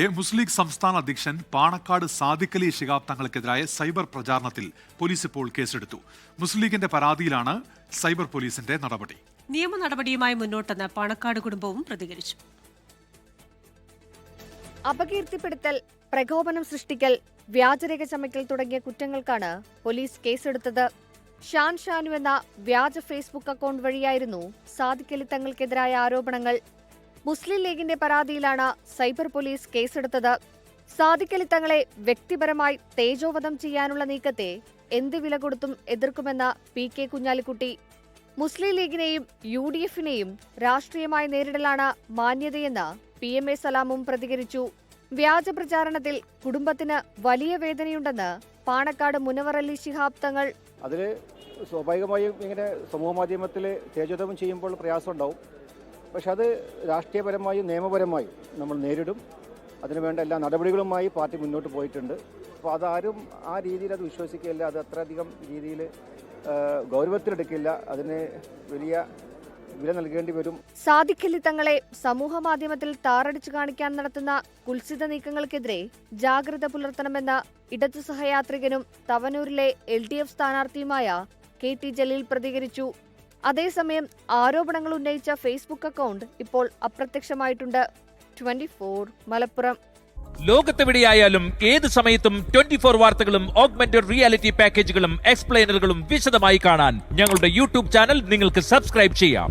മുസ്ലിം league സംസ്ഥാന അധ്യക്ഷൻ Panakkad Sadiq Ali Shihab തങ്ങൾക്കെതിരായ cyber പ്രചാരണത്തിൽ പോലീസ് ഇപ്പോൾ കേസെടുത്തു. മുസ്ലിം ലീഗിന്റെ പരാതിയിലാണ് സൈബർ പോലീസിന്റെ നടപടി. നിയമ നടപടിയുമായി മുന്നോട്ടെന്ന് പാണക്കാട് കുടുംബവും പ്രതികരിച്ചു. അപകീർത്തിപ്പെടുത്തൽ, പ്രകോപനം സൃഷ്ടിക്കൽ, വ്യാജരേഖ ചമയ്ക്കൽ തുടങ്ങിയ കുറ്റങ്ങൾക്കാണ് പോലീസ് കേസെടുത്തത്. ഷാനു എന്ന വ്യാജ ഫേസ്ബുക്ക് അക്കൗണ്ട് വഴിയായിരുന്നു സാദിഖ് അലി തങ്ങൾക്കെതിരായ ആരോപണങ്ങൾ. മുസ്ലിം ലീഗിന്റെ പരാതിയിലാണ് സൈബർ പോലീസ് കേസെടുത്തത്. സാദിഖ് അലി തങ്ങളെ വ്യക്തിപരമായി തേജോവധം ചെയ്യാനുള്ള നീക്കത്തെ എന്ത് വില കൊടുത്തും എതിർക്കുമെന്ന PK കുഞ്ഞാലിക്കുട്ടി. മുസ്ലിം ലീഗിനെയും UDF-നെയും രാഷ്ട്രീയമായി നേരിടലാണ് മാന്യതയെന്ന് PMA സലാമും പ്രതികരിച്ചു. വ്യാജ പ്രചാരണത്തിൽ കുടുംബത്തിന് വലിയ വേദനയുണ്ടെന്ന് പാണക്കാട് മുനവർ അലി ശിഹാബ് തങ്ങൾ. അതിൽ സ്വാഭാവികമായും ഇങ്ങനെ സമൂഹ മാധ്യമത്തിൽ തേജോധം ചെയ്യുമ്പോൾ പ്രയാസമുണ്ടാവും. പക്ഷെ അത് രാഷ്ട്രീയപരമായും നിയമപരമായും നമ്മൾ നേരിടും. അതിനുവേണ്ട എല്ലാ നടപടികളുമായി പാർട്ടി മുന്നോട്ട് പോയിട്ടുണ്ട്. അപ്പോൾ അതാരും ആ രീതിയിൽ അത് വിശ്വസിക്കില്ല, അത് അത്രയധികം രീതിയിൽ ഗൗരവത്തിലെടുക്കില്ല. അതിന് വലിയ വില നൽകേണ്ടി വരും. സാദിഖ് അലി തങ്ങളെ സമൂഹ മാധ്യമത്തിൽ താറടിച്ചു കാണിക്കാൻ നടത്തുന്ന കുൽസിത നീക്കങ്ങൾക്കെതിരെ ജാഗ്രത പുലർത്തണമെന്ന ഇടതു സഹയാത്രികനും തവനൂരിലെ LDF സ്ഥാനാർത്ഥിയുമായ KT ജലീൽ പ്രതികരിച്ചു. അതേസമയം ആരോപണങ്ങൾ ഉന്നയിച്ച ഫേസ്ബുക്ക് അക്കൗണ്ട് ഇപ്പോൾ അപ്രത്യക്ഷമായിട്ടുണ്ട്. 24 മലപ്പുറം. ലോകത്തെവിടെയായാലും ഏത് സമയത്തും 24 വാർത്തകളും ഓഗ്മെന്റഡ് റിയാലിറ്റി പാക്കേജുകളും എക്സ്പ്ലെയിനറുകളും വിശദമായി കാണാൻ ഞങ്ങളുടെ YouTube ചാനൽ നിങ്ങൾക്ക് സബ്സ്ക്രൈബ് ചെയ്യാം.